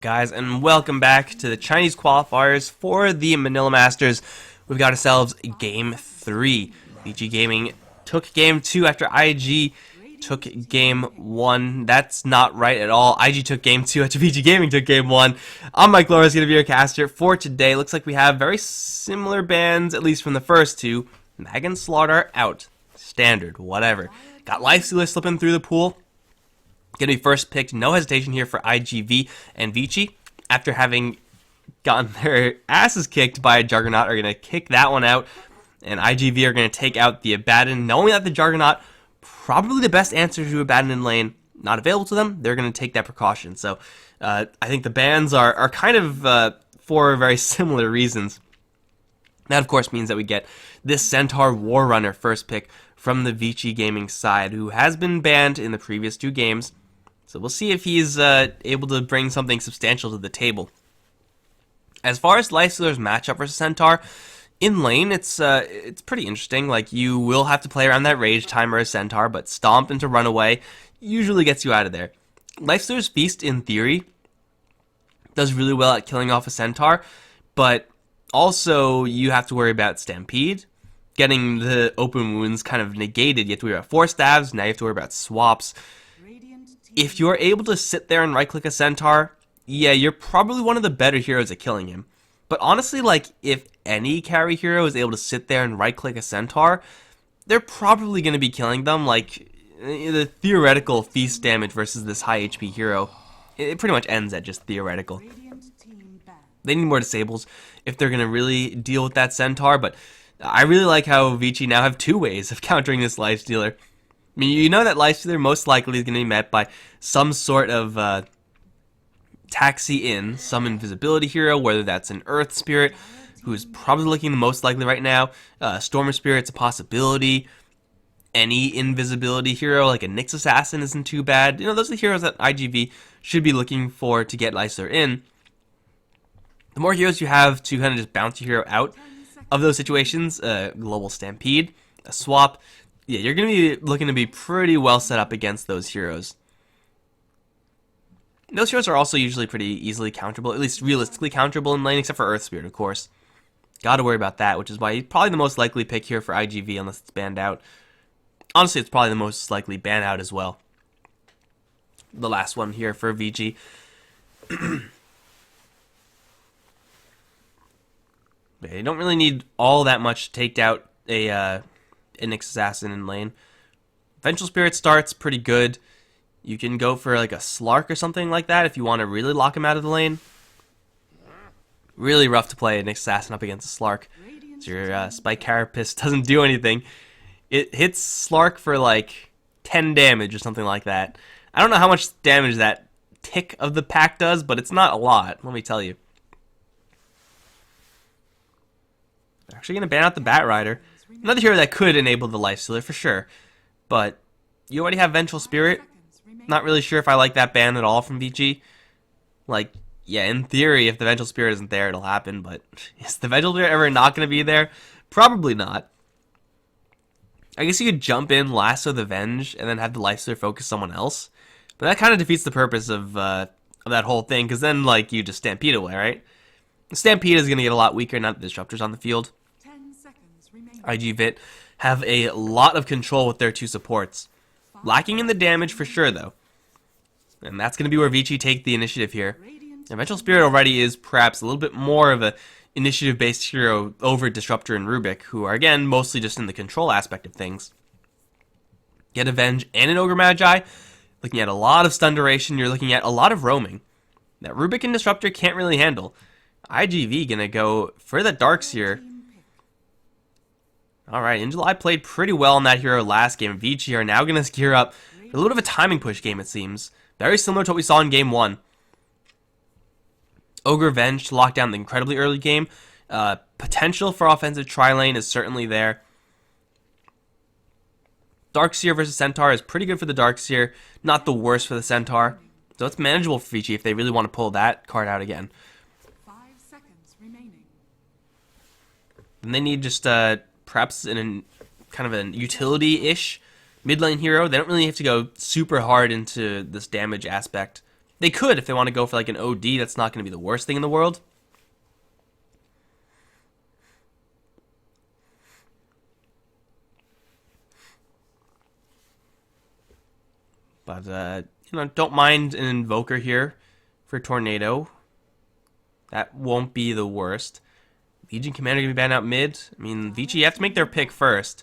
Guys, and welcome back to the Chinese qualifiers for the Manila Masters. We've got ourselves Game 3. VG Gaming took Game 2 after IG took Game 1. That's not right at all. IG took Game 2 after VG Gaming took Game 1. I'm Mike Loris, going to be your caster for today. Looks like we have very similar bans, at least from the first two. Mag and Slaughter out. Standard, whatever. Got Lifestealer slipping through the pool. Gonna be first picked, no hesitation here for iG.V and Vici. After having gotten their asses kicked by a Juggernaut, are gonna kick that one out, and iG.V are gonna take out the Abaddon, knowing that the Juggernaut, probably the best answer to Abaddon in lane, not available to them. They're gonna take that precaution. So I think the bans are kind of for very similar reasons. That of course means that we get this Centaur Warrunner first pick from the Vici Gaming side, who has been banned in the previous two games. So we'll see if he's able to bring something substantial to the table. As far as Lifestealer's matchup versus Centaur, in lane, it's pretty interesting. Like, you will have to play around that rage timer as Centaur, but Stomp into Runaway usually gets you out of there. Lifestealer's Feast, in theory, does really well at killing off a Centaur, but also you have to worry about Stampede. Getting the open wounds kind of negated. You have to worry about 4 stabs, now you have to worry about swaps. If you're able to sit there and right-click a Centaur, yeah, you're probably one of the better heroes at killing him. But honestly, like, if any carry hero is able to sit there and right-click a Centaur, they're probably going to be killing them. Like, the theoretical feast damage versus this high HP hero, it pretty much ends at just theoretical. They need more disables if they're going to really deal with that Centaur, but I really like how Vici now have 2 ways of countering this Lifestealer. I mean, you know that Lifestealer most likely is going to be met by some sort of taxi in, some invisibility hero, whether that's an Earth Spirit, who's probably looking the most likely right now. Stormer Spirit's a possibility. Any invisibility hero, like a Nyx Assassin, isn't too bad. You know, those are the heroes that iG.V should be looking for to get Lifestealer in. The more heroes you have to kind of just bounce your hero out of those situations, Global Stampede, a swap, yeah, you're going to be looking to be pretty well set up against those heroes. Those heroes are also usually pretty easily counterable, at least realistically counterable in lane, except for Earth Spirit, of course. Gotta worry about that, which is why he's probably the most likely pick here for iG.V unless it's banned out. Honestly, it's probably the most likely ban out as well. The last one here for VG. You don't really need all that much to take out a Nyx Assassin in lane. Vengeful Spirit starts pretty good. You can go for like a Slark or something like that if you want to really lock him out of the lane. Really rough to play a Nyx Assassin up against a Slark. So your Spike Carapace doesn't do anything. It hits Slark for like 10 damage or something like that. I don't know how much damage that tick of the pack does, but it's not a lot, let me tell you. They're actually going to ban out the Bat Rider. Another hero that could enable the Lifestealer for sure. But you already have Vengeful Spirit. Not really sure if I like that ban at all from VG. Like, yeah, in theory, if the Vengeful Spirit isn't there, it'll happen. But is the Vengeful Spirit ever not going to be there? Probably not. I guess you could jump in, lasso the Venge, and then have the Lifestealer focus someone else. But that kind of defeats the purpose of that whole thing. Because then, like, you just Stampede away, right? Stampede is going to get a lot weaker now that the Disruptor's on the field. iG.Vit have a lot of control with their 2 supports. Lacking in the damage for sure, though. And that's going to be where Vici take the initiative here. Vengeful Spirit already is perhaps a little bit more of a initiative-based hero over Disruptor and Rubik, who are, again, mostly just in the control aspect of things. Get Avenge and an Ogre Magi. Looking at a lot of stun duration, you're looking at a lot of roaming. That Rubik and Disruptor can't really handle. iG.V going to go for the Darks here. Alright, Injuly played pretty well on that hero last game. Vici are now going to gear up for a little bit of a timing push game, it seems. Very similar to what we saw in game 1. Ogre Venge to lock down the incredibly early game. Potential for offensive tri-lane is certainly there. Darkseer versus Centaur is pretty good for the Darkseer. Not the worst for the Centaur. So it's manageable for Vici if they really want to pull that card out again. 5 seconds remaining. And they need just perhaps in kind of an utility-ish mid lane hero. They don't really have to go super hard into this damage aspect. They could if they want to go for like an OD. That's not going to be the worst thing in the world. But, you know, don't mind an Invoker here for Tornado. That won't be the worst. Legion Commander going to be banned out mid. I mean, Vici, you have to make their pick first.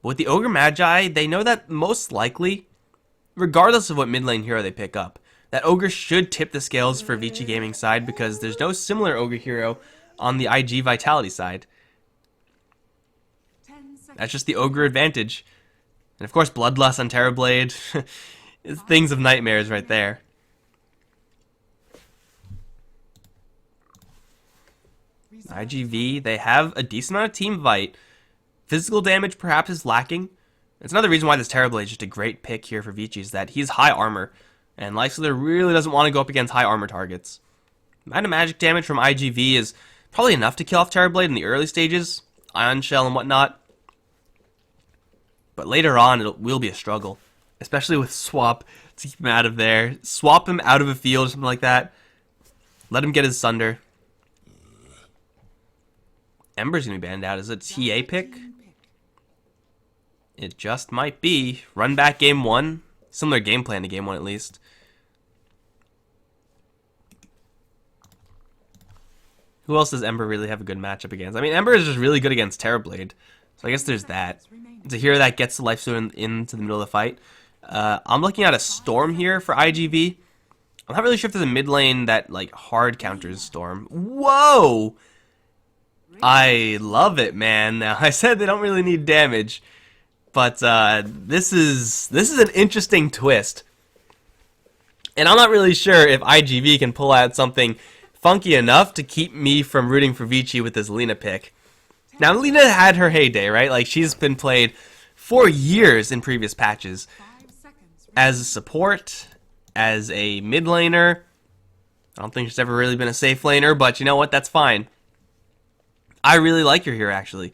But with the Ogre Magi, they know that most likely, regardless of what mid lane hero they pick up, that Ogre should tip the scales for Vici Gaming side because there's no similar Ogre hero on the iG.Vitality side. That's just the Ogre advantage. And of course, Bloodlust on Terrorblade. It's things of nightmares right there. iG.V, they have a decent amount of team fight. Physical damage perhaps is lacking. It's another reason why this Terrorblade is just a great pick here for Vici, is that he's high armor. And Lifestealer really doesn't want to go up against high armor targets. Amount of magic damage from iG.V is probably enough to kill off Terrorblade in the early stages. Ion Shell and whatnot. But later on, it will be a struggle. Especially with Swap to keep him out of there. Swap him out of a field or something like that. Let him get his Sunder. Ember's going to be banned out. Is it a TA pick? It just might be. Run back game 1. Similar game plan to game 1 at least. Who else does Ember really have a good matchup against? I mean, Ember is just really good against Terrorblade. So I guess there's that. It's a hero that gets the Lifesteal into the middle of the fight. I'm looking at a Storm here for iG.V. I'm not really sure if there's a mid lane that like hard counters Storm. Whoa! I love it, man. Now, I said they don't really need damage, but this is an interesting twist. And I'm not really sure if iG.V can pull out something funky enough to keep me from rooting for Vici with this Lina pick. Now, Lina had her heyday, right? Like, she's been played for years in previous patches. As a support, as a mid laner. I don't think she's ever really been a safe laner, but you know what? That's fine. I really like her here, actually.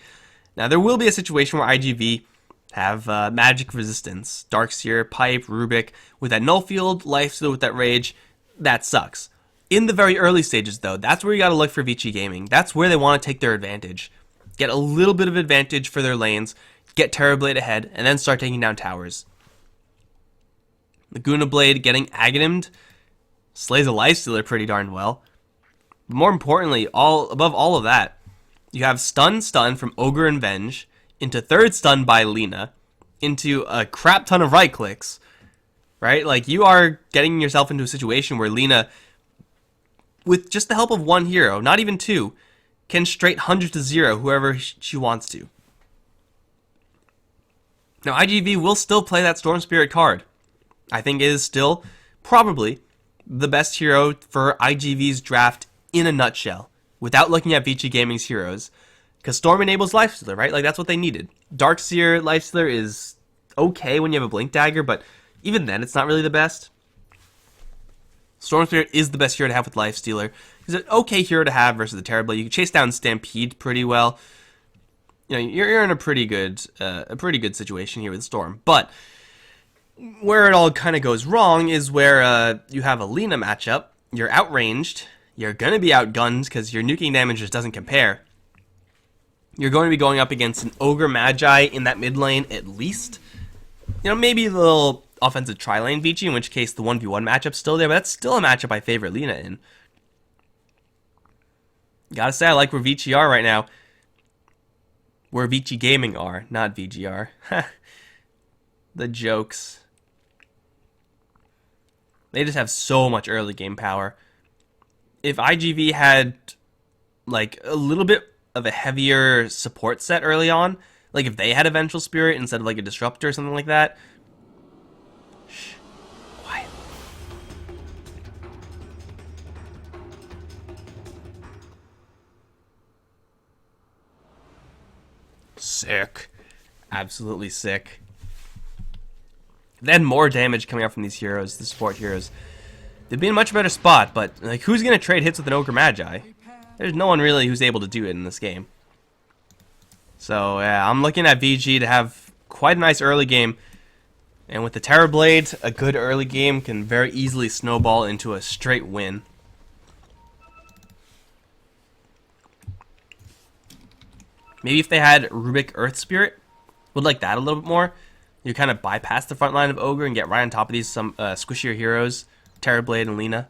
Now, there will be a situation where iG.V have magic resistance. Darkseer, Pipe, Rubik. With that null field, Lifesteal with that rage. That sucks. In the very early stages, though, that's where you got to look for Vici Gaming. That's where they want to take their advantage. Get a little bit of advantage for their lanes, get Terrorblade ahead, and then start taking down towers. Laguna Blade getting Aghanim'd slays a Lifestealer pretty darn well. But more importantly, above all of that, you have stun from Ogre and Venge, into third stun by Lina, into a crap ton of right clicks, right? Like, you are getting yourself into a situation where Lina, with just the help of one hero, not even two, can straight 100 to 0 whoever she wants to. Now, iG.V will still play that Storm Spirit card. I think it is still probably the best hero for iG.V's draft in a nutshell, without looking at Vici Gaming's heroes. Because Storm enables Lifestealer, right? Like, that's what they needed. Darkseer Lifestealer is okay when you have a Blink Dagger, but even then, it's not really the best. Storm Spirit is the best hero to have with Lifestealer. It's an okay hero to have versus the Terrorblade. You can chase down Stampede pretty well. You know, you're in a pretty good situation here with Storm. But where it all kind of goes wrong is where you have a Lina matchup. You're outranged. You're going to be outgunned because your nuking damage just doesn't compare. You're going to be going up against an Ogre Magi in that mid lane at least. You know, maybe a little offensive tri-lane Vici, in which case the 1v1 matchup's still there, but that's still a matchup I favor Lina in. Gotta say, I like where Vici are right now. Where Vici Gaming are, not VGR. The jokes. They just have so much early game power. If iG.V had, like, a little bit of a heavier support set early on, like if they had a Vengeful Spirit instead of like a Disruptor or something like that. Shh. Quiet. Sick. Absolutely sick. Then more damage coming out from these heroes, the support heroes. They'd be in a much better spot, but like, who's going to trade hits with an Ogre Magi? There's no one really who's able to do it in this game. So, yeah, I'm looking at VG to have quite a nice early game. And with the Terrorblade, a good early game can very easily snowball into a straight win. Maybe if they had Rubik Earth Spirit, would like that a little bit more. You kind of bypass the front line of Ogre and get right on top of these some squishier heroes, Terrorblade and Lina.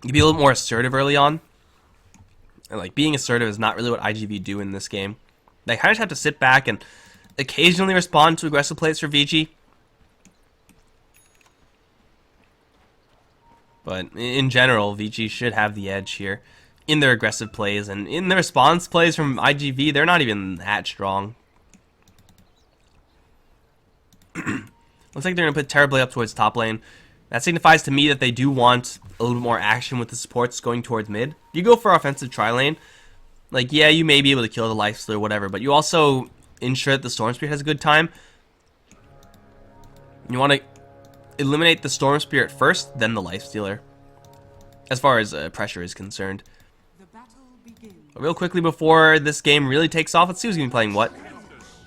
You'd be a little more assertive early on. And like being assertive is not really what iG.V do in this game. They kind of just have to sit back and occasionally respond to aggressive plays for VG. But in general, VG should have the edge here in their aggressive plays, and in the response plays from iG.V, they're not even that strong. Looks like they're going to put Terrorblade up towards top lane. That signifies to me that they do want a little bit more action with the supports going towards mid. You go for offensive tri-lane, like, yeah, you may be able to kill the Lifestealer or whatever, but you also ensure that the Storm Spirit has a good time. You want to eliminate the Storm Spirit first, then the Lifestealer, as far as pressure is concerned. The battle begins. But real quickly before this game really takes off, let's see who's going to be playing what.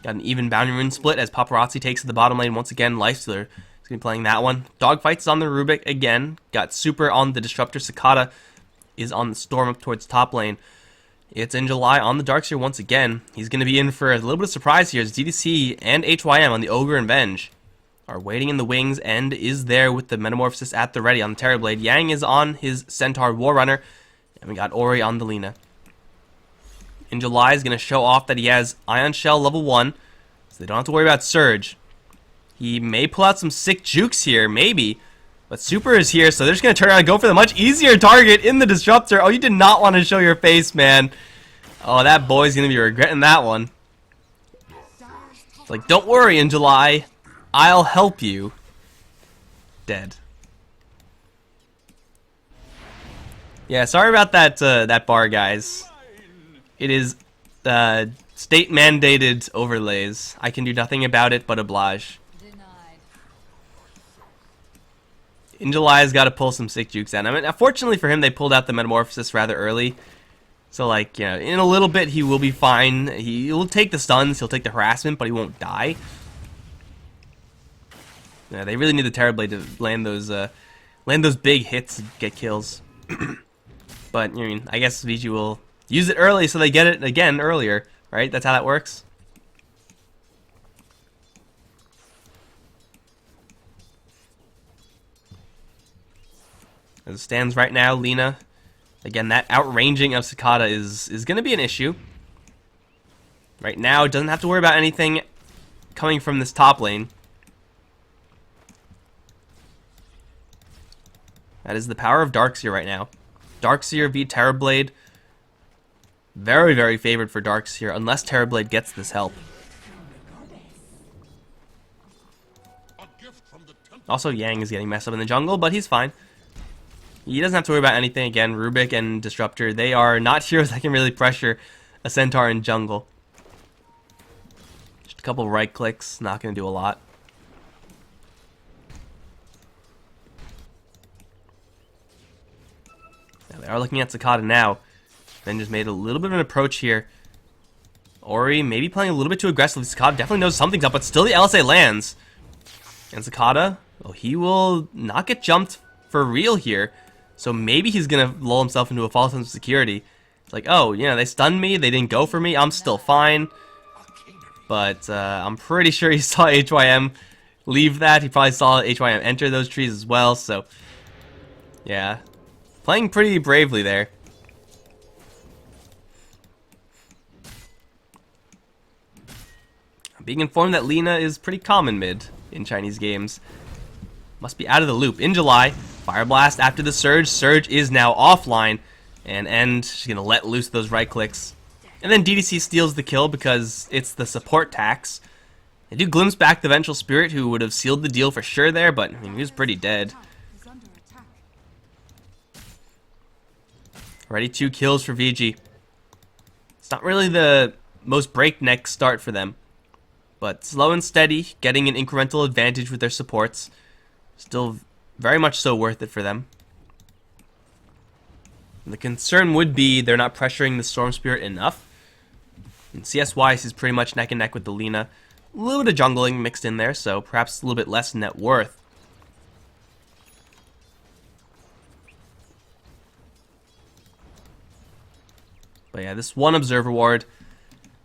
Got an even boundary rune split as Paparazzi takes to the bottom lane once again. Lifestealer is going to be playing that one. Dogfights on the Rubik again. Got Super on the Disruptor. Cicada is on the Storm up towards top lane. It's in July on the Darkseer once again. He's going to be in for a little bit of surprise here as DDC and HYM on the Ogre and Venge are waiting in the wings and is there with the Metamorphosis at the ready on the Terrorblade. Yang is on his Centaur Warrunner, and we got Ori on the Lina. In July is going to show off that he has Ion Shell level 1, so they don't have to worry about Surge. He may pull out some sick jukes here, maybe, but Super is here, so they're just going to turn around and go for the much easier target in the Disruptor. Oh, you did not want to show your face, man. Oh, that boy's going to be regretting that one. It's like, don't worry, in July, I'll help you. Dead. Yeah, sorry about that that bar, guys. It is state-mandated overlays. I can do nothing about it but oblige. In July's got to pull some sick jukes out. I mean, fortunately for him, they pulled out the Metamorphosis rather early. So, like, you know, in a little bit, he will be fine. He'll take the stuns, he'll take the harassment, but he won't die. Yeah, they really need the Terrorblade to land those big hits and get kills. But, I mean, I guess VG will use it early so they get it again earlier, right? That's how that works. As it stands right now, Lina, again, that outranging of Cicada is going to be an issue. Right now, it doesn't have to worry about anything coming from this top lane. That is the power of Darkseer right now. Darkseer v Terrorblade. Very, very favored for Darkseer, unless Terrorblade gets this help. Also, Yang is getting messed up in the jungle, but he's fine. He doesn't have to worry about anything. Again, Rubik and Disruptor, they are not heroes that can really pressure a Centaur in jungle. Just a couple right clicks, not going to do a lot. Now, they are looking at Cicada now. Then just made a little bit of an approach here. Ori maybe playing a little bit too aggressively. Cicada definitely knows something's up, but still the LSA lands. And Cicada, well, he will not get jumped for real here. So maybe he's going to lull himself into a false sense of security. It's like, oh, yeah, they stunned me. They didn't go for me. I'm still fine. But I'm pretty sure he saw HYM leave that. He probably saw HYM enter those trees as well. So, yeah. Playing pretty bravely there. I'm being informed that Lina is pretty common mid in Chinese games. Must be out of the loop. In July, Fire Blast after the Surge. Surge is now offline. And she's going to let loose those right clicks. And then DDC steals the kill because it's the support tax. They do glimpse back the Vengeful Spirit, who would have sealed the deal for sure there, but I mean, he was pretty dead. Already 2 kills for VG. It's not really the most breakneck start for them. But slow and steady, getting an incremental advantage with their supports. Still very much so worth it for them. And the concern would be they're not pressuring the Storm Spirit enough. And CS-wise is pretty much neck and neck with the Lina. A little bit of jungling mixed in there, so perhaps a little bit less net worth. But yeah, this one Observer Ward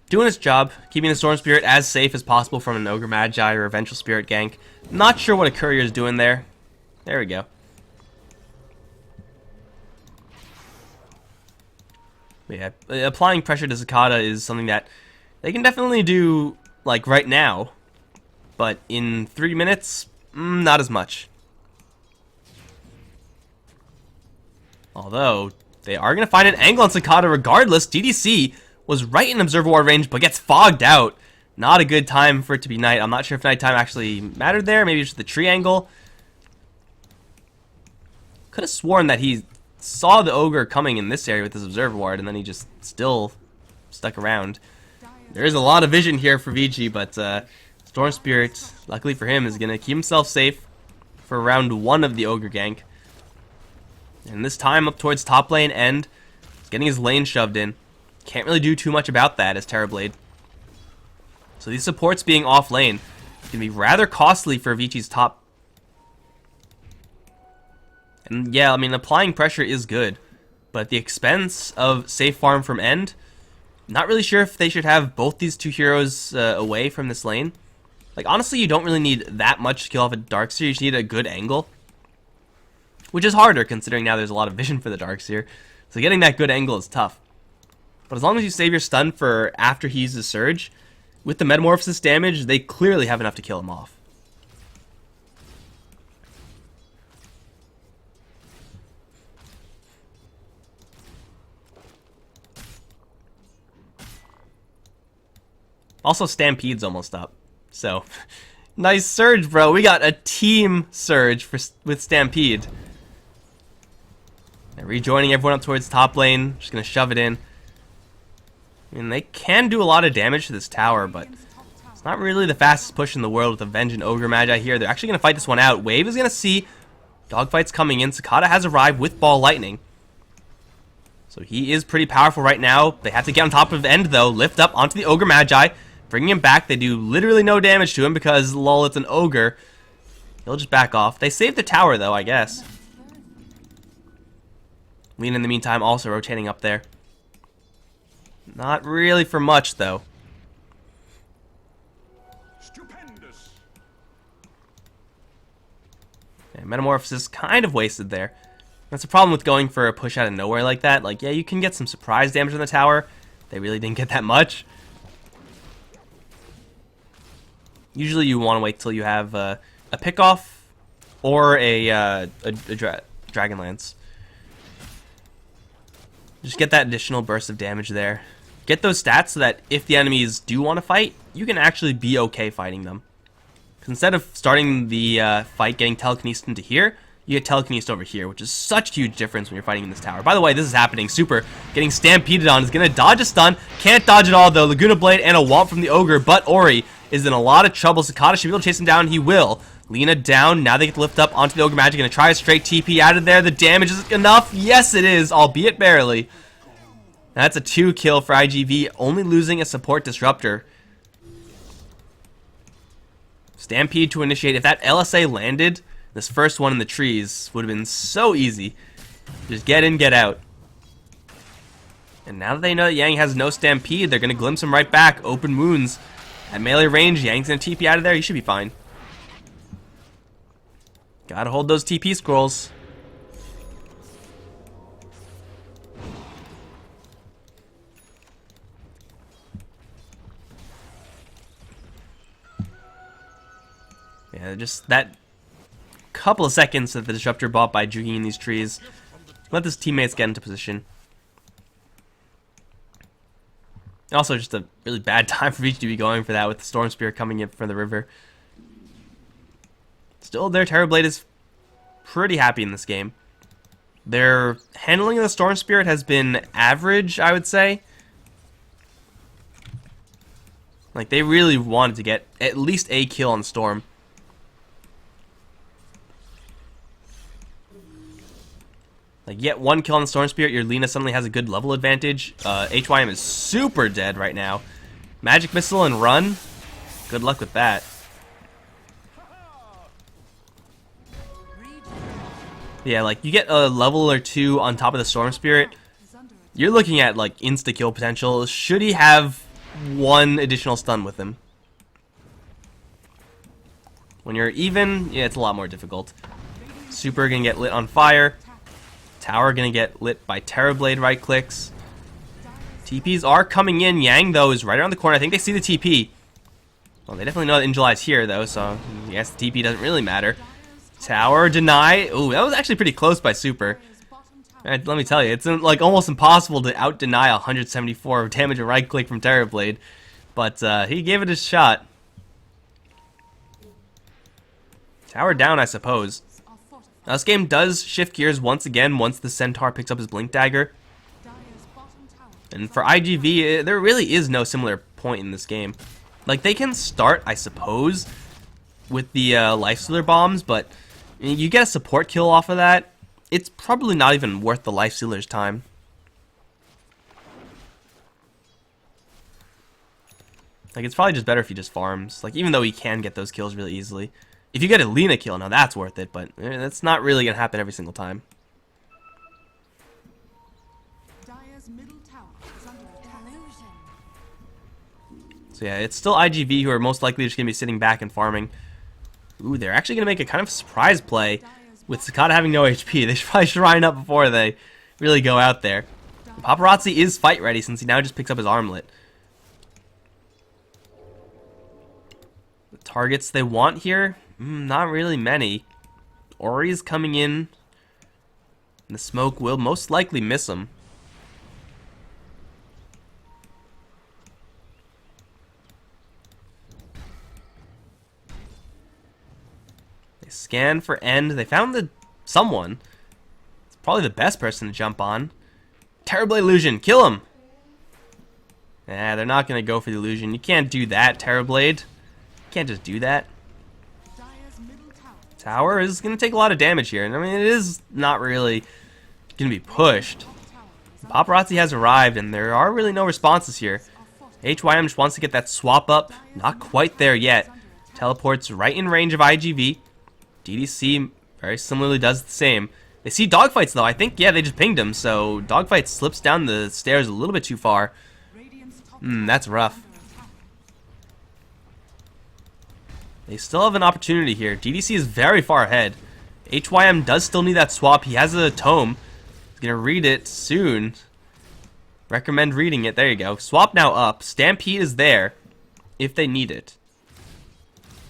doing its job, keeping the Storm Spirit as safe as possible from an Ogre Magi or a Vengeful Spirit gank. Not sure what a Courier is doing there. There we go. But yeah, applying pressure to Cicada is something that they can definitely do, like, right now. But in 3 minutes, not as much. Although, they are going to find an angle on Cicada regardless. DDC was right in Observer Ward range, but gets fogged out. Not a good time for it to be night. I'm not sure if nighttime actually mattered there. Maybe just the tree angle. Could have sworn that he saw the Ogre coming in this area with his Observer Ward, and then he just still stuck around. There is a lot of vision here for VG, but Storm Spirit, luckily for him, is going to keep himself safe for round 1 of the Ogre gank. And this time up towards top lane end, he's getting his lane shoved in. Can't really do too much about that as Terrorblade. So these supports being off lane can be rather costly for Avicii's top. And yeah, I mean, applying pressure is good, but at the expense of safe farm from end, not really sure if they should have both these two heroes away from this lane. Like, honestly, you don't really need that much to kill off a Darkseer. You just need a good angle, which is harder considering now there's a lot of vision for the Darkseer. So getting that good angle is tough. But as long as you save your stun for after he uses Surge, with the Metamorphosis damage, they clearly have enough to kill him off. Also, Stampede's almost up. So, nice Surge, bro. We got a team Surge with Stampede. And rejoining everyone up towards top lane. Just going to shove it in. I mean, they can do a lot of damage to this tower, but it's not really the fastest push in the world with a Vengeant Ogre Magi here. They're actually going to fight this one out. Wave is going to see dogfights coming in. Cicada has arrived with Ball Lightning. So he is pretty powerful right now. They have to get on top of end, though. Lift up onto the Ogre Magi. Bringing him back. They do literally no damage to him because, lol, it's an Ogre. He'll just back off. They saved the tower, though, I guess. Lean, in the meantime, also rotating up there. Not really for much, though. Stupendous. Yeah, Metamorphosis kind of wasted there. That's the problem with going for a push out of nowhere like that. Like, yeah, you can get some surprise damage on the tower. They really didn't get that much. Usually you want to wait till you have a pick-off or a Dragonlance. Just get that additional burst of damage there. Get those stats so that if the enemies do want to fight, you can actually be okay fighting them. Instead of starting the fight getting telekinesed into here, you get telekinesed over here, which is such a huge difference when you're fighting in this tower. By the way, this is happening. Super getting stampeded on is going to dodge a stun. Can't dodge it all, though. Laguna Blade and a Womp from the Ogre, but Ori is in a lot of trouble. Cicada should be able to chase him down. He will. Lina down. Now they get to lift up onto the Ogre Magic. Going to try a straight TP out of there. The damage is enough. Yes, it is, albeit barely. That's a 2 kill for IGV, only losing a support disruptor. Stampede to initiate. If that LSA landed, this first one in the trees would have been so easy. Just get in, get out. And now that they know that Yang has no Stampede, they're going to glimpse him right back. Open wounds. At melee range, Yang's going to TP out of there. He should be fine. Gotta hold those TP scrolls. Yeah, just that couple of seconds that the Disruptor bought by juking in these trees. Let his teammates get into position. And also just a really bad time for each to be going for that with the Storm Spear coming in from the river. Still, their Terrorblade is pretty happy in this game. Their handling of the Storm Spirit has been average, I would say. Like, they really wanted to get at least a kill on Storm. Like, get one kill on the Storm Spirit, your Lina suddenly has a good level advantage. HYM is super dead right now. Magic Missile and run. Good luck with that. Yeah, like, you get a level or two on top of the Storm Spirit, you're looking at, like, insta-kill potential. Should he have one additional stun with him? When you're even, yeah, it's a lot more difficult. Super gonna get lit on fire. Tower gonna get lit by Terrorblade right clicks. TPs are coming in. Yang, though, is right around the corner. I think they see the TP. Well, they definitely know that Angeli's here, though, so I guess the TP doesn't really matter. Tower deny. Ooh, that was actually pretty close by Super. And let me tell you, it's like almost impossible to out-deny 174 damage of right click from Terrorblade. But he gave it a shot. Tower down, I suppose. Now, this game does shift gears once again once the Centaur picks up his Blink Dagger. And for iG.V, there really is no similar point in this game. Like, they can start, I suppose, with the Lifestealer bombs, but you get a support kill off of that, it's probably not even worth the Lifestealer's time. Like, it's probably just better if he just farms. Like, even though he can get those kills really easily. If you get a Lina kill, now that's worth it, but that's not really going to happen every single time. So yeah, it's still iG.V who are most likely just going to be sitting back and farming. Ooh, they're actually going to make a kind of surprise play with Sakata having no HP. They should probably shrine up before they really go out there. Paparazzi is fight ready since he now just picks up his armlet. The targets they want here? Not really many. Ori's coming in. And the smoke will most likely miss him. They scan for end. They found someone. It's probably the best person to jump on. Terrorblade illusion. Kill him. Nah, they're not going to go for the illusion. You can't do that, Terrorblade. You can't just do that. Tower is going to take a lot of damage here. And I mean, it is not really going to be pushed. Paparazzi has arrived, and there are really no responses here. HYM just wants to get that swap up. Not quite there yet. Teleports right in range of iG.V. DDC very similarly does the same. They see dogfights, though. I think, yeah, they just pinged him. So dogfight slips down the stairs a little bit too far. That's rough. They still have an opportunity here. DDC is very far ahead. HYM does still need that swap. He has a tome. He's going to read it soon. Recommend reading it. There you go. Swap now up. Stampede is there if they need it.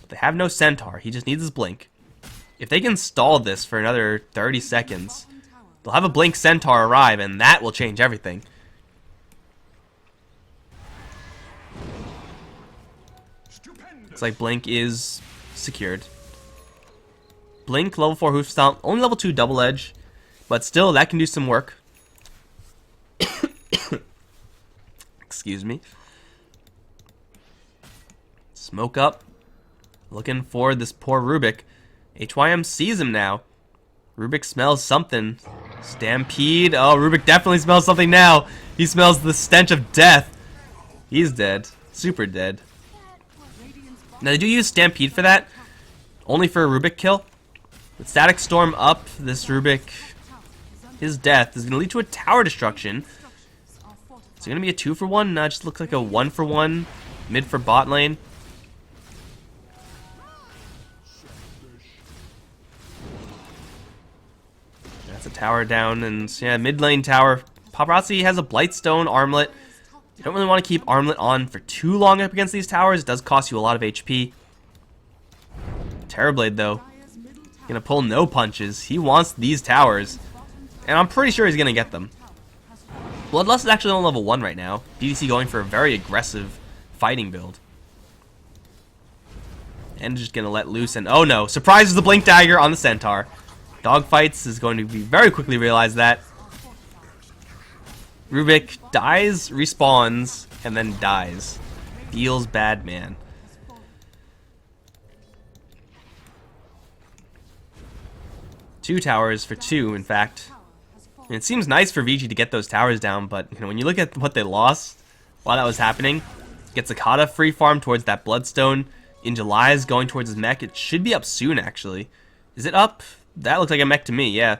But they have no Centaur. He just needs his blink. If they can stall this for another 30 seconds, they'll have a blink Centaur arrive, and that will change everything. Looks like Blink is secured. Blink, level 4 Hoof Stomp, only level 2 Double Edge, but still, that can do some work. Excuse me. Smoke up. Looking for this poor Rubik. HYM sees him now. Rubik smells something. Stampede. Oh, Rubik definitely smells something now. He smells the stench of death. He's dead. Super dead. Now, they do use Stampede for that. Only for a Rubik kill. With Static Storm up, this Rubik, his death is going to lead to a tower destruction. Is it going to be a 2-for-1? No, it just looks like a 1-for-1. Mid for bot lane. That's a tower down, and yeah, mid lane tower. Paparazzi has a Blightstone armlet. You don't really want to keep armlet on for too long up against these towers. It does cost you a lot of HP. Terrorblade, though, gonna pull no punches. He wants these towers, and I'm pretty sure he's gonna get them. Bloodlust is actually on level 1 right now. DDC going for a very aggressive fighting build. And just gonna let loose, and oh no, surprises the Blink Dagger on the Centaur. Dogfights is going to be very quickly realize that. Rubik dies, respawns, and then dies. Feels bad, man. Two towers for 2, in fact. And it seems nice for VG to get those towers down, but you know, when you look at what they lost while that was happening, Gets Akata free farm towards that Bloodstone. In July is going towards his mech. It should be up soon, actually. Is it up? That looks like a mech to me, yeah.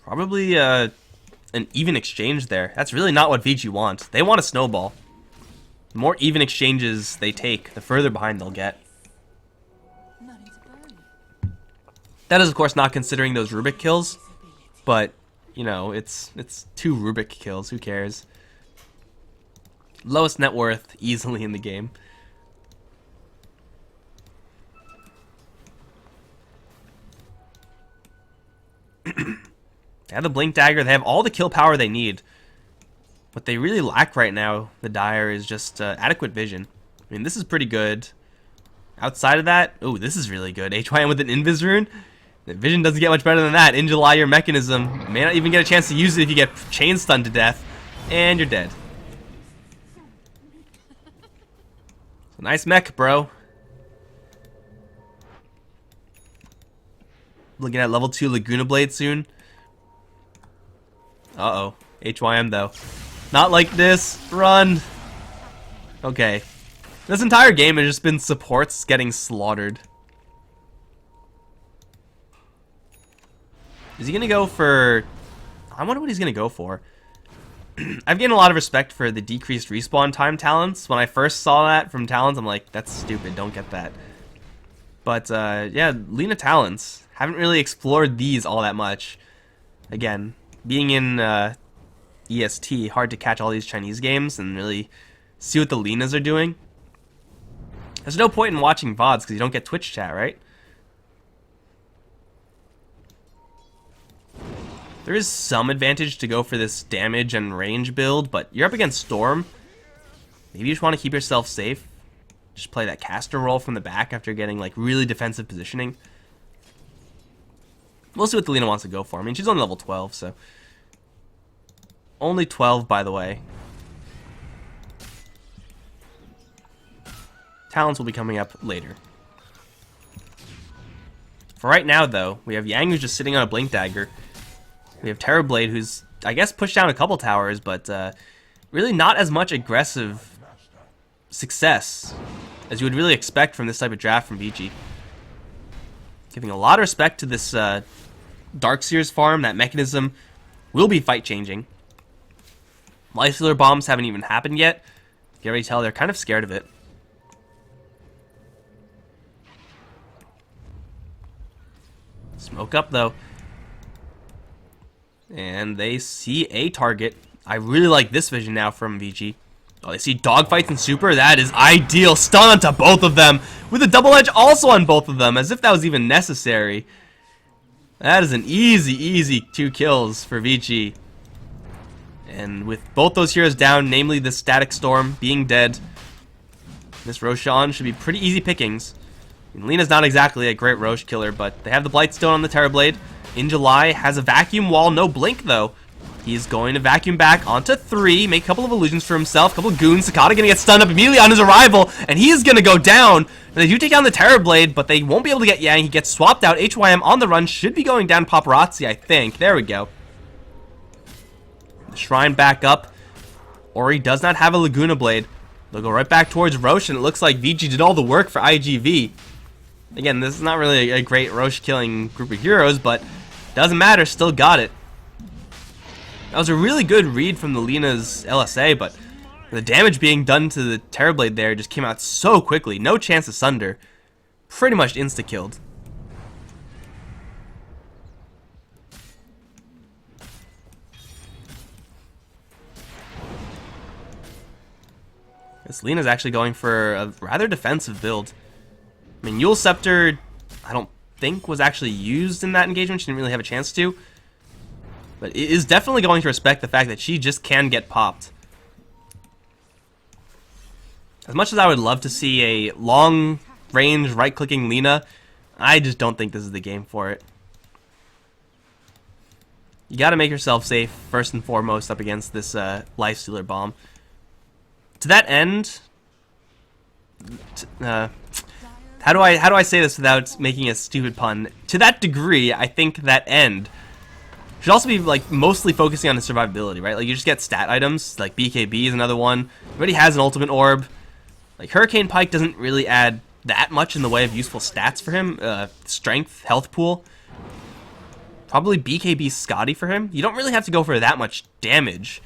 Probably an even exchange there. That's really not what VG wants. They want a snowball. The more even exchanges they take, the further behind they'll get. That is, of course, not considering those Rubik kills. But, you know, it's 2 Rubik kills. Who cares? Lowest net worth easily in the game. They have the Blink Dagger. They have all the kill power they need. What they really lack right now, the Dire, is just adequate vision. I mean, this is pretty good. Outside of that, oh, this is really good. HYM with an Invis rune. The vision doesn't get much better than that. In July, your mechanism may not even get a chance to use it if you get chain stunned to death. And you're dead. So nice mech, bro. Looking at level 2 Laguna Blade soon. Uh-oh. HYM, though. Not like this. Run. Okay. This entire game has just been supports getting slaughtered. Is he going to go for... I wonder what he's going to go for. I've gained a lot of respect for the decreased respawn time talents. When I first saw that from talents, I'm like, that's stupid. Don't get that. But, yeah, Lina talents. Haven't really explored these all that much. Again, being in EST, hard to catch all these Chinese games and really see what the Linas are doing. There's no point in watching VODs because you don't get Twitch chat, right? There is some advantage to go for this damage and range build, but you're up against Storm. Maybe you just want to keep yourself safe. Just play that caster roll from the back after getting like really defensive positioning. We'll see what the Lina wants to go for. I mean, she's only level 12, so... Only 12, by the way. Talents will be coming up later. For right now, though, we have Yang who's just sitting on a Blink Dagger. We have Terrorblade who's, I guess, pushed down a couple towers, but really not as much aggressive success as you would really expect from this type of draft from VG. Giving a lot of respect to this Darkseer's farm. That mechanism will be fight-changing. Lifestealer bombs haven't even happened yet. You can already tell they're kind of scared of it. Smoke up, though. And they see a target. I really like this vision now from VG. Oh, they see dogfights and super. That is ideal. Stun onto both of them. With a double edge also on both of them. As if that was even necessary. That is an easy 2 kills for VG. And with both those heroes down, namely the Static Storm being dead, this Roshan should be pretty easy pickings. And Lina's not exactly a great Rosh killer, but they have the Blightstone on the Terrorblade. In July has a vacuum wall, no blink though. He's going to vacuum back onto 3, make a couple of illusions for himself, a couple of goons. Sakata gonna get stunned up immediately on his arrival, and he is gonna go down. And they do take down the Terrorblade, but they won't be able to get Yang. He gets swapped out. HYM on the run, should be going down Paparazzi, I think. There we go. The Shrine back up. Ori does not have a Laguna Blade. They'll go right back towards Rosh, and it looks like VG did all the work for iG.V. Again, this is not really a great Rosh killing group of heroes, but doesn't matter, still got it. That was a really good read from the Lina's LSA, but the damage being done to the Terrorblade there just came out so quickly. No chance to sunder. Pretty much insta-killed. This Lina's actually going for a rather defensive build. I mean, Yule Scepter, I don't think was actually used in that engagement. She didn't really have a chance to. But it is definitely going to respect the fact that she just can get popped. As much as I would love to see a long-range right-clicking Lina, I just don't think this is the game for it. You gotta make yourself safe, first and foremost, up against this Lifestealer bomb. To that end... How do I say this without making a stupid pun? To that degree, I think that end Should also be like mostly focusing on his survivability, right? Like you just get stat items, like BKB is another one. He already has an ultimate orb. Like Hurricane Pike doesn't really add that much in the way of useful stats for him. Strength, health pool. Probably BKB Scotty for him. You don't really have to go for that much damage.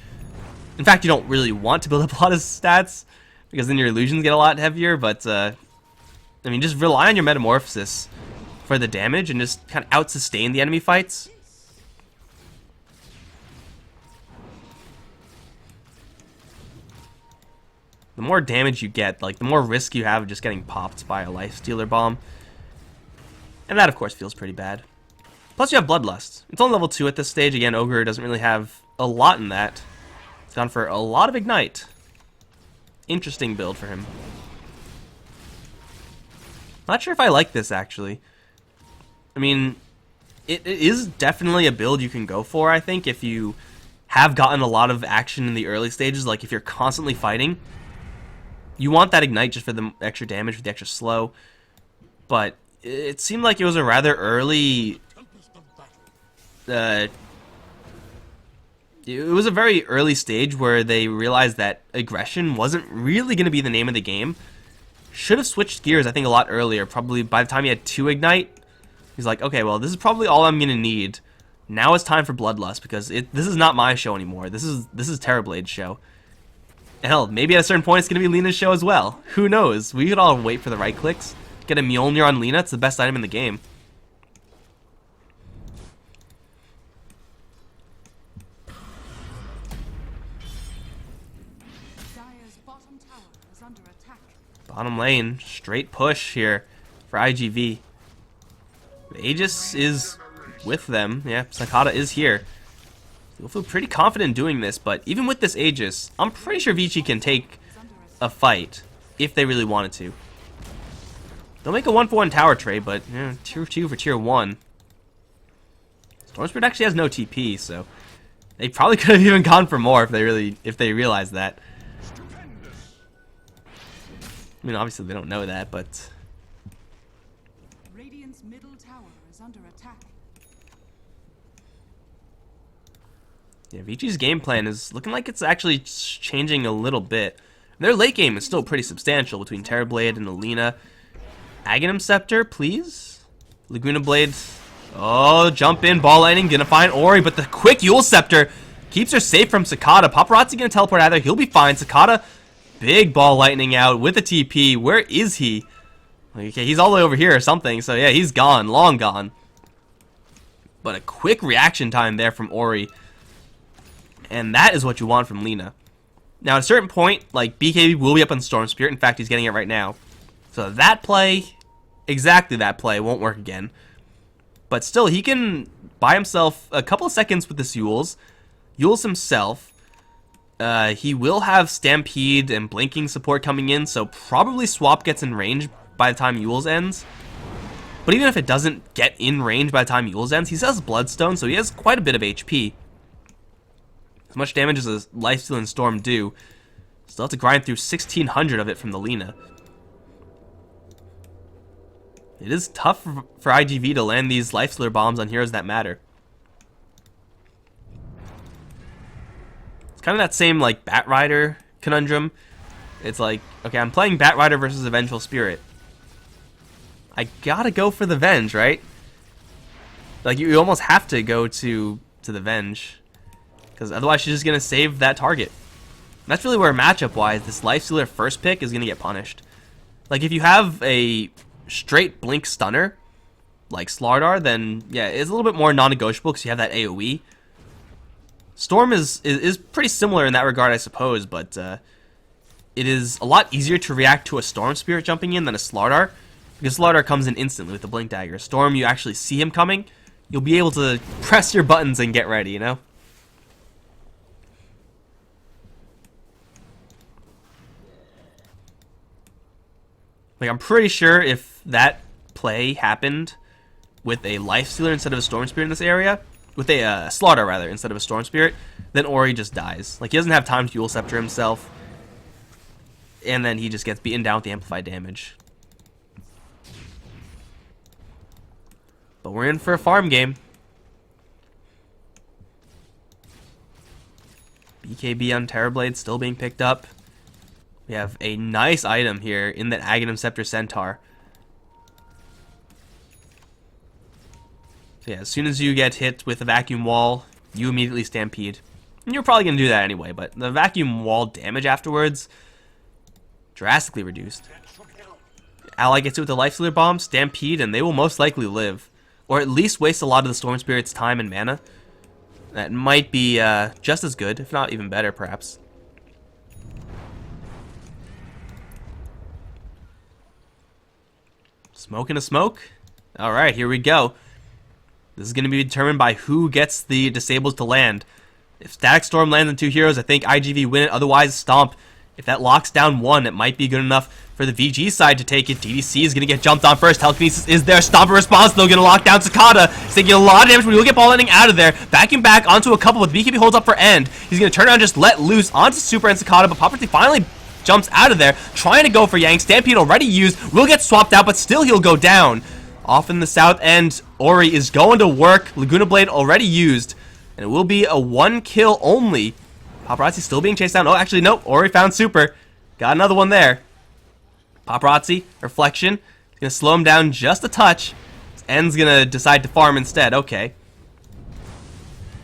In fact, you don't really want to build up a lot of stats, because then your illusions get a lot heavier, but I mean, just rely on your Metamorphosis for the damage and just kind of out-sustain the enemy fights. The more damage you get, like, the more risk you have of just getting popped by a Lifestealer bomb. And that, of course, feels pretty bad. Plus, you have Bloodlust. It's only level 2 at this stage. Again, Ogre doesn't really have a lot in that. It's gone for a lot of Ignite. Interesting build for him. Not sure if I like this, actually. I mean, it is definitely a build you can go for, I think, if you have gotten a lot of action in the early stages. Like, if you're constantly fighting, you want that Ignite just for the extra damage, for the extra slow. But it seemed like it was a rather early... it was a very early stage where they realized that aggression wasn't really going to be the name of the game. Should have switched gears, I think, a lot earlier. Probably by the time he had 2 Ignite, he's like, okay, well, this is probably all I'm going to need. Now it's time for Bloodlust, because this is not my show anymore. This is Terrorblade's show. Hell, maybe at a certain point it's going to be Lena's show as well. Who knows? We could all wait for the right clicks. Get a Mjolnir on Lena. It's the best item in the game. Dire's bottom tower is under attack. Bottom lane. Straight push here for iG.V. The Aegis is with them. Yeah, Sakata is here. You'll feel pretty confident doing this, but even with this Aegis, I'm pretty sure Vici can take a fight if they really wanted to. They'll make a 1-for-1 tower trade, but yeah, tier 2 for tier 1. Stormspirit actually has no TP, so they probably could have even gone for more if they realized that. I mean, obviously they don't know that, but Radiant's middle tower is under attack. yeah, Vici's game plan is looking like it's actually changing a little bit. Their late game is still pretty substantial between Terrorblade and Alina. Aghanim Scepter, please. Laguna Blade. Oh, jump in, ball lightning, gonna find Ori, but the quick Yule Scepter keeps her safe from Sakata. Paparazzi gonna teleport out of there. He'll be fine. Sakata, big ball lightning out with the TP. Where is he? Okay, he's all the way over here or something. So yeah, he's gone, long gone. But a quick reaction time there from Ori. And that is what you want from Lena. Now, at a certain point, like, BKB will be up on Storm Spirit. In fact, he's getting it right now. So that play, exactly that play, won't work again. But still, he can buy himself a couple of seconds with this Yules. Yules himself. He will have Stampede and Blinking support coming in, so probably Swap gets in range by the time Yules ends. But even if it doesn't get in range by the time Yules ends, he still has Bloodstone, so he has quite a bit of HP. As much damage as a Lifesteal and Storm do. Still have to grind through 1,600 of it from the Lena. It is tough for iG.V to land these Lifestealer bombs on heroes that matter. It's kind of that same, like, Batrider conundrum. It's like, okay, I'm playing Batrider versus a Vengeful Spirit. I gotta go for the Venge, right? Like, you almost have to go to the Venge. Because otherwise she's just going to save that target. And that's really where matchup-wise, this Lifestealer first pick is going to get punished. Like, if you have a straight Blink Stunner, like Slardar, then, yeah, it's a little bit more non-negotiable because you have that AoE. Storm is pretty similar in that regard, I suppose, but it is a lot easier to react to a Storm Spirit jumping in than a Slardar, because Slardar comes in instantly with the Blink Dagger. Storm, you actually see him coming, you'll be able to press your buttons and get ready, you know? Like, I'm pretty sure if that play happened with a Lifestealer instead of a Storm Spirit in this area, with a Slardar rather, instead of a Storm Spirit, then Ori just dies. Like, he doesn't have time to Yule Scepter himself, and then he just gets beaten down with the amplified damage. But we're in for a farm game. BKB on Terrorblade still being picked up. We have a nice item here in that Aghanim Scepter Centaur. So yeah, as soon as you get hit with a vacuum wall, you immediately stampede. And you're probably going to do that anyway, but the vacuum wall damage afterwards, drastically reduced. Ally gets it with the Life Stealer Bomb, stampede, and they will most likely live. Or at least waste a lot of the Storm Spirit's time and mana. That might be just as good, if not even better, perhaps. Smoke and a smoke. Alright, here we go. This is going to be determined by who gets the disables to land. If Static Storm lands on 2 heroes, I think iG.V win it. Otherwise, Stomp. If that locks down 1, it might be good enough for the VG side to take it. DDC is going to get jumped on first. Telekinesis is there. Stomp a response, though. Going to lock down Cicada. He's taking a lot of damage, but he'll get ball landing out of there. Backing back onto a couple, but BKB holds up for end. He's going to turn around and just let loose onto Super and Cicada, but Paparazzi finally jumps out of there, trying to go for Yang. Stampede already used. Will get swapped out, but still he'll go down. Off in the south end, Ori is going to work. Laguna Blade already used, and it will be a 1 kill only. Paparazzi still being chased down. Oh, actually, no. Ori found Super. Got another one there. Paparazzi, Reflection. He's going to slow him down just a touch. End's going to decide to farm instead. Okay.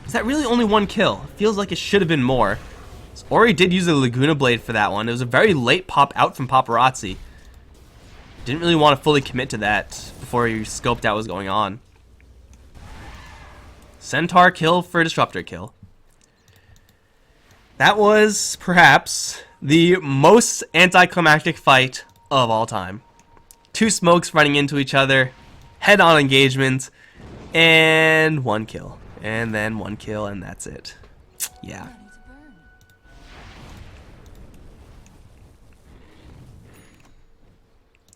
Is that really only 1 kill? Feels like it should have been more. So Ori did use a Laguna Blade for that one. It was a very late pop out from Paparazzi. Didn't really want to fully commit to that before he scoped out what was going on. Centaur kill for Disruptor kill. That was perhaps the most anticlimactic fight of all time. 2 smokes running into each other, head-on engagement, and 1 kill. And then 1 kill, and that's it. Yeah.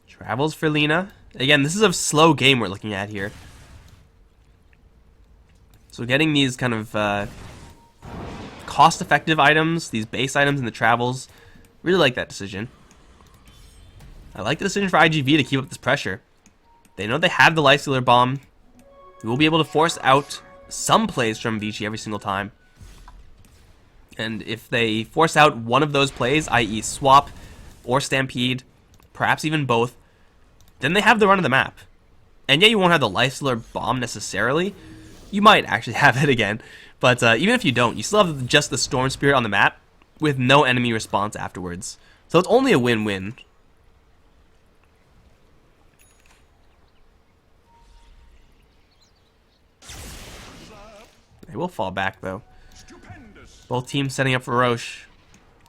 Travels for Lina. Again, this is a slow game we're looking at here. So getting these kind of cost-effective items, these base items in the travels, really like that decision. I like the decision for iG.V to keep up this pressure. They know they have the Lifestealer Bomb. We will be able to force out some plays from Vici every single time. And if they force out one of those plays, i.e. swap or stampede, perhaps even both, then they have the run of the map. And yeah, you won't have the Lifestealer Bomb necessarily. You might actually have it again. But even if you don't, you still have just the Storm Spirit on the map with no enemy response afterwards. So it's only a win-win. They will fall back, though. Both teams setting up for Roche.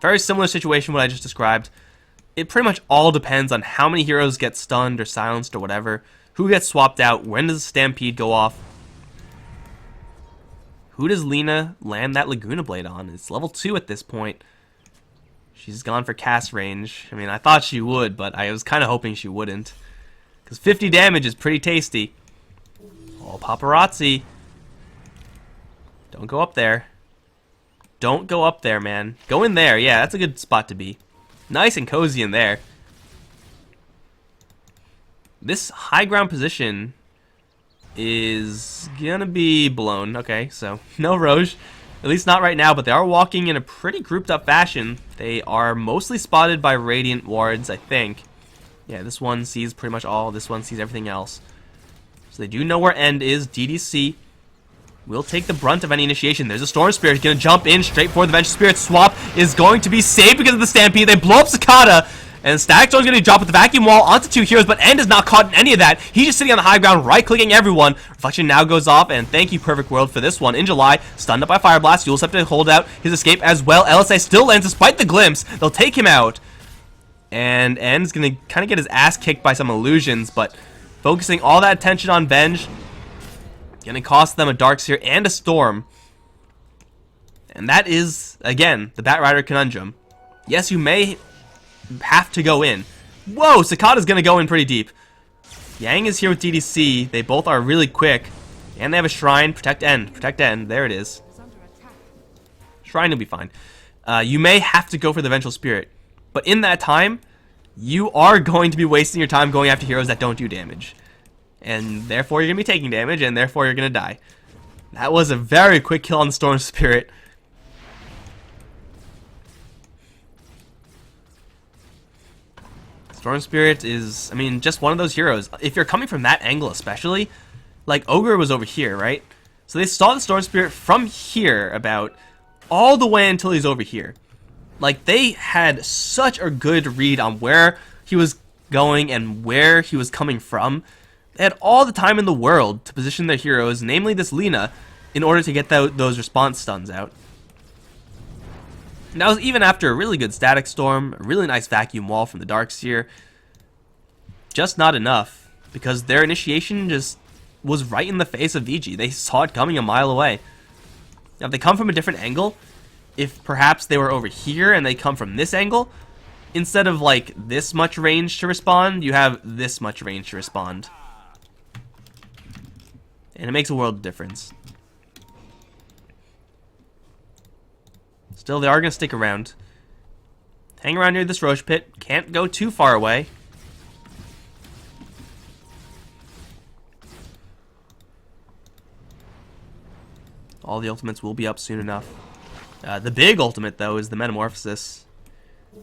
Very similar situation what I just described. It pretty much all depends on how many heroes get stunned or silenced or whatever. Who gets swapped out? When does the Stampede go off? Who does Lina land that Laguna Blade on? It's level 2 at this point. She's gone for cast range. I mean, I thought she would, but I was kind of hoping she wouldn't. Because 50 damage is pretty tasty. Oh, Paparazzi. Don't go up there. Don't go up there, man. Go in there. Yeah, that's a good spot to be. Nice and cozy in there. This high ground position is gonna be blown. Okay, so no Roche. At least not right now, but they are walking in a pretty grouped up fashion. They are mostly spotted by Radiant wards, I think. Yeah, this one sees pretty much all. This one sees everything else. So they do know where End is. DDC will take the brunt of any initiation. There's a Storm Spirit. He's going to jump in straight for the Vengeful Spirit. Swap is going to be saved because of the Stampede. They blow up Cicada. And Static Storm's going to drop with the Vacuum Wall onto 2 heroes, but End is not caught in any of that. He's just sitting on the high ground, right-clicking everyone. Reflection now goes off, and thank you, Perfect World, for this one. In July, stunned up by Fire Blast. You'll have to hold out his escape as well. LSI still lands despite the glimpse. They'll take him out. And End's going to kind of get his ass kicked by some illusions, but focusing all that attention on Venge, going to cost them a Darkseer and a Storm. And that is, again, the Batrider conundrum. Yes, you may have to go in. Whoa, Cicada's going to go in pretty deep. Yang is here with DDC. They both are really quick. And they have a Shrine. Protect End. Protect End. There it is. Shrine will be fine. You may have to go for the Vengeful Spirit. But in that time, you are going to be wasting your time going after heroes that don't do damage. And therefore you're going to be taking damage, and therefore you're going to die. That was a very quick kill on the Storm Spirit. Storm Spirit is, I mean, just one of those heroes. If you're coming from that angle especially, like Ogre was over here, right? So they saw the Storm Spirit from here about all the way until he's over here. Like, they had such a good read on where he was going and where he was coming from. They had all the time in the world to position their heroes, namely this Lina, in order to get those response stuns out. And that was even after a really good Static Storm, a really nice Vacuum Wall from the Darkseer. Just not enough, because their initiation just was right in the face of VG. They saw it coming a mile away. Now, if they come from a different angle, if perhaps they were over here and they come from this angle, instead of like this much range to respond, you have this much range to respond. And it makes a world of difference. Still, they are going to stick around. Hang around near this Roche Pit. Can't go too far away. All the ultimates will be up soon enough. The big ultimate, though, is the Metamorphosis.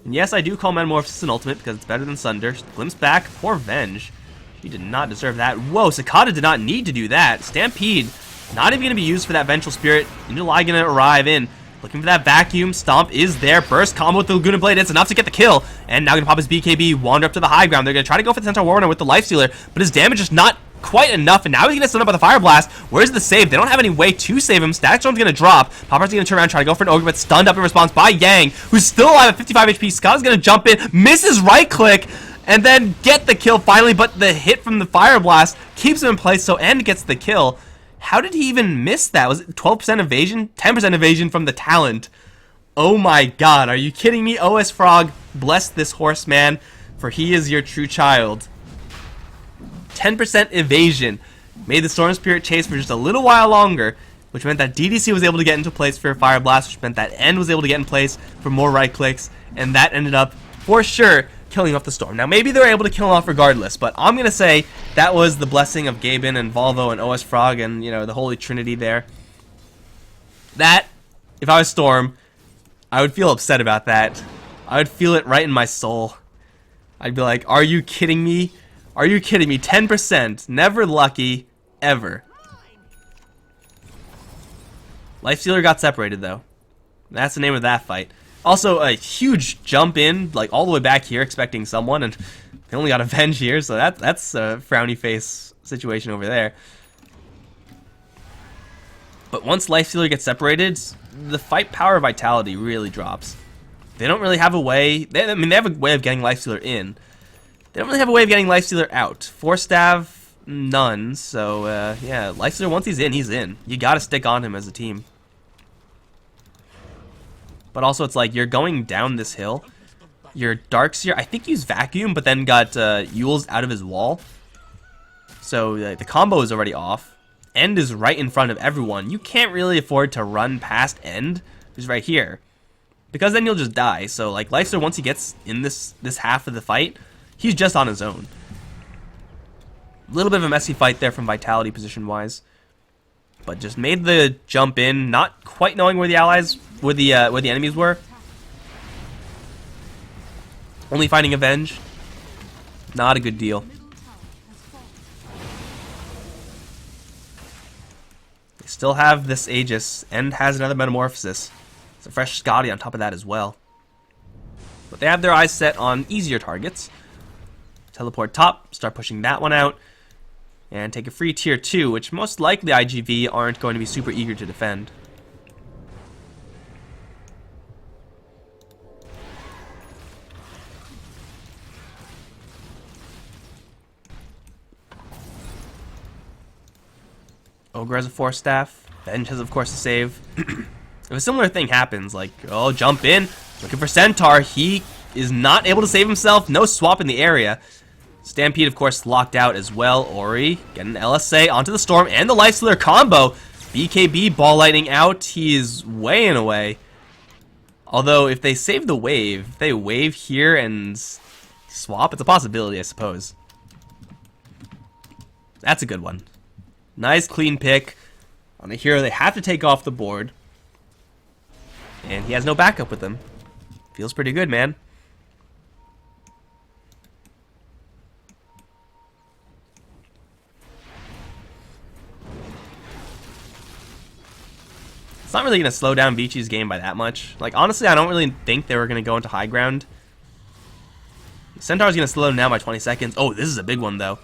And yes, I do call Metamorphosis an ultimate because it's better than Sunder. Glimpse back. Poor Venge. She did not deserve that. Whoa, Cicada did not need to do that. Stampede, not even going to be used for that Vengeful Spirit. Nikolai going to arrive in. Looking for that Vacuum. Stomp is there. Burst combo with the Laguna Blade. It's enough to get the kill. And now going to pop his BKB. Wander up to the high ground. They're going to try to go for the Centaur Warrunner with the Lifestealer. But his damage is not quite enough. And now he's going to get stunned up by the Fire Blast. Where's the save? They don't have any way to save him. Static Storm's going to drop. Popper's going to turn around, try to go for an Ogre, but stunned up in response by Yang, who's still alive at 55 HP. Scott's going to jump in. Misses right click. And then get the kill finally. But the hit from the Fire Blast keeps him in place. So End gets the kill. How did he even miss that? Was it 12% evasion? 10% evasion from the talent. Oh my god, are you kidding me? OS Frog, bless this horseman, for he is your true child. 10% evasion made the Storm Spirit chase for just a little while longer, which meant that DDC was able to get into place for a Fire Blast, which meant that End was able to get in place for more right clicks, and that ended up, for sure, killing off the Storm. Now, maybe they were able to kill him off regardless, but I'm going to say that was the blessing of Gaben and Volvo and OS Frog and, you know, the Holy Trinity there. That, if I was Storm, I would feel upset about that. I would feel it right in my soul. I'd be like, are you kidding me? Are you kidding me? 10%. Never lucky. Ever. Lifestealer got separated, though. That's the name of that fight. Also, a huge jump in, like, all the way back here, expecting someone, and they only got Avenge here, so that's a frowny face situation over there. But once Lifestealer gets separated, the fight power of Vitality really drops. They don't really have a way... they have a way of getting Lifestealer in. They don't really have a way of getting Lifestealer out. Force Staff, none. So, yeah, Lifestealer, once he's in, he's in. You gotta stick on him as a team. But also, it's like, you're going down this hill. Your Darkseer, I think, used Vacuum, but then got Yules out of his wall. So, the combo is already off. End is right in front of everyone. You can't really afford to run past End, who's right here, because then you'll just die. So, like, Lifestealer, once he gets in this half of the fight, he's just on his own. A little bit of a messy fight there from Vitality position-wise, but just made the jump in, not quite knowing where the allies, where the enemies were. Only finding Avenge. Not a good deal. Still have this Aegis, and has another Metamorphosis. It's a fresh Scotty on top of that as well. But they have their eyes set on easier targets. Teleport top, start pushing that one out, and take a free tier 2, which most likely iG.V aren't going to be super eager to defend. Ogre has a Force Staff. Venge has, of course, a save. If a similar thing happens, like, oh, jump in, looking for Centaur, he is not able to save himself. No swap in the area. Stampede, of course, locked out as well. Ori, get an LSA onto the Storm and the Lifestealer combo. BKB, Ball Lightning out. He is way and away. Although, if they save the wave, if they wave here and swap, it's a possibility, I suppose. That's a good one. Nice clean pick on a hero they have to take off the board. And he has no backup with him. Feels pretty good, man. It's not really going to slow down Vichi's game by that much. Like, honestly, I don't really think they were going to go into high ground. Centaur's going to slow them down by 20 seconds. Oh, this is a big one, though.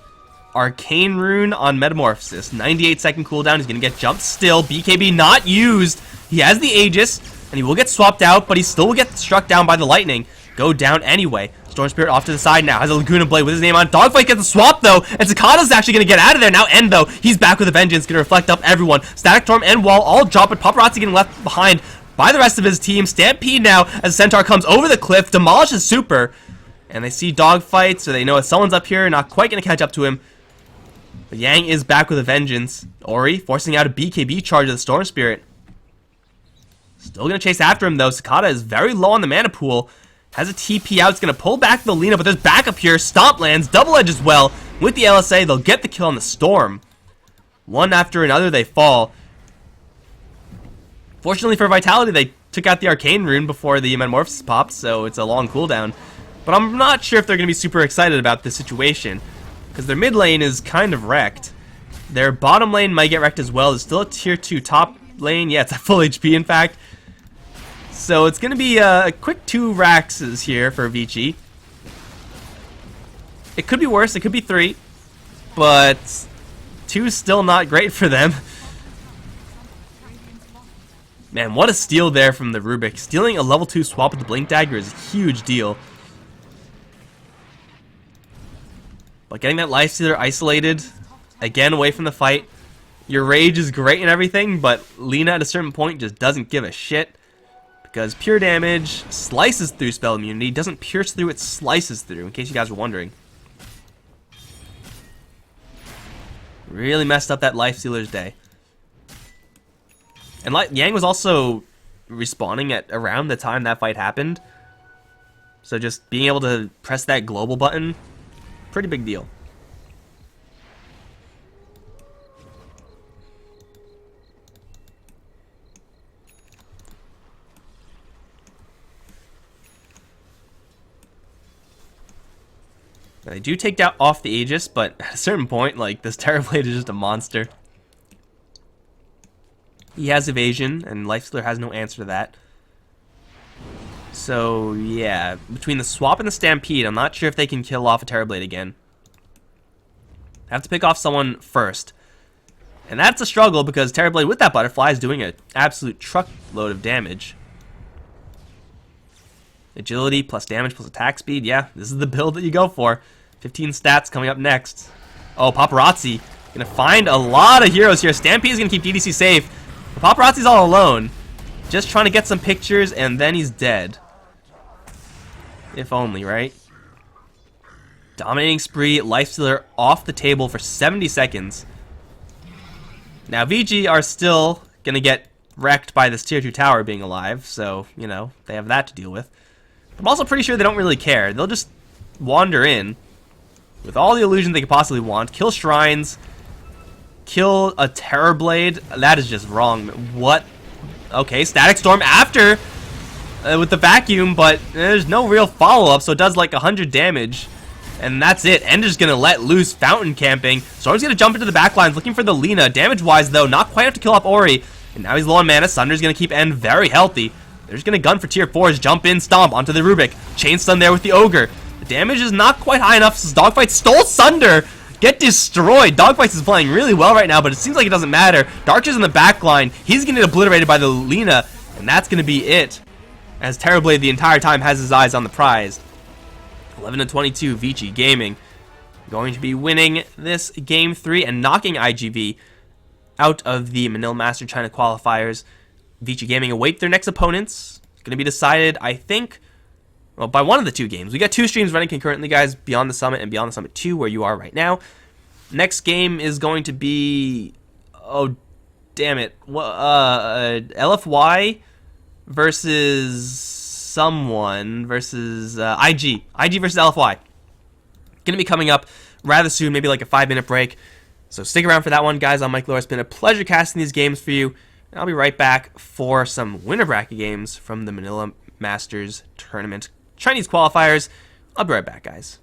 Arcane Rune on Metamorphosis. 98-second cooldown. He's going to get jumped still. BKB not used. He has the Aegis, and he will get swapped out, but he still will get struck down by the lightning. Go down anyway. Storm Spirit off to the side now. Has a Laguna Blade with his name on. Dogfight gets the swap, though, and Cicada's actually going to get out of there now. End, though. He's back with a vengeance. Going to reflect up everyone. Static Storm and Wall all drop, but Paparazzi getting left behind by the rest of his team. Stampede now as Centaur comes over the cliff, demolishes Super, and they see Dogfight, so they know that someone's up here, not quite going to catch up to him. But Yang is back with a vengeance. Ori forcing out a BKB charge of the Storm Spirit. Still going to chase after him, though. Cicada is very low on the mana pool. Has a TP out. It's going to pull back the Lina, but there's backup here. Stomp lands. Double edge as well. With the LSA, they'll get the kill on the Storm. One after another, they fall. Fortunately for Vitality, they took out the Arcane Rune before the Metamorphosis popped, so it's a long cooldown. But I'm not sure if they're going to be super excited about this situation, because their mid lane is kind of wrecked. Their bottom lane might get wrecked as well. It's still a tier 2 top lane. Yeah, it's a full HP, in fact. So it's going to be a quick 2 Raxes here for Vici. It could be worse. It could be 3. But 2 is still not great for them. Man, what a steal there from the Rubik. Stealing a level 2 swap with the Blink Dagger is a huge deal. But getting that Lifestealer isolated, again away from the fight. Your rage is great and everything, but Lina at a certain point just doesn't give a shit. Because pure damage slices through spell immunity, doesn't pierce through, it slices through, in case you guys were wondering. Really messed up that Lifestealer's day. And Yang was also respawning at around the time that fight happened. So just being able to press that global button, pretty big deal. Now, they do take off the Aegis, but at a certain point, like, this Terrorblade is just a monster. He has evasion, and Lifestealer has no answer to that. So, yeah, between the swap and the Stampede, I'm not sure if they can kill off a Terrorblade again. I have to pick off someone first. And that's a struggle, because Terrorblade with that Butterfly is doing an absolute truckload of damage. Agility plus damage plus attack speed. Yeah, this is the build that you go for. 15 stats coming up next. Oh, Paparazzi. Gonna find a lot of heroes here. Stampede is gonna keep DDC safe. But Paparazzi's all alone. Just trying to get some pictures, and then he's dead. If only, right? Dominating spree. Lifestealer off the table for 70 seconds. Now, VG are still gonna get wrecked by this tier 2 tower being alive. So, you know, they have that to deal with. I'm also pretty sure they don't really care. They'll just wander in with all the illusions they could possibly want. Kill shrines. Kill a Terrorblade. That is just wrong. What? Okay, Static Storm after with the vacuum, but there's no real follow-up, so it does like 100 damage. And that's it. Ender's going to let loose Fountain camping. Storm's going to jump into the backlines looking for the Lina. Damage-wise, though, not quite enough to kill off Ori. And now he's low on mana. Sunder's going to keep End very healthy. They're just going to gun for tier 4s, jump in, stomp onto the Rubik. Chain stun there with the Ogre. The damage is not quite high enough since Dogfight stole Sunder. Get destroyed. Dogfight is playing really well right now, but it seems like it doesn't matter. Dark's in the back line. He's going to get obliterated by the Lina, and that's going to be it. As Terrorblade the entire time has his eyes on the prize. 11-22, Vici Gaming going to be winning this game 3 and knocking iG.V out of the Manila Master China qualifiers. Vici Gaming await their next opponents. It's going to be decided, I think, well, by one of the 2 games. We got 2 streams running concurrently, guys, Beyond the Summit and Beyond the Summit 2, where you are right now. Next game is going to be, oh, damn it, LFY versus someone versus IG. IG versus LFY. Going to be coming up rather soon, maybe like a 5-minute break. So stick around for that one, guys. I'm Mike Lohr. It's been a pleasure casting these games for you. And I'll be right back for some winner bracket games from the Manila Masters Tournament Chinese qualifiers. I'll be right back, guys.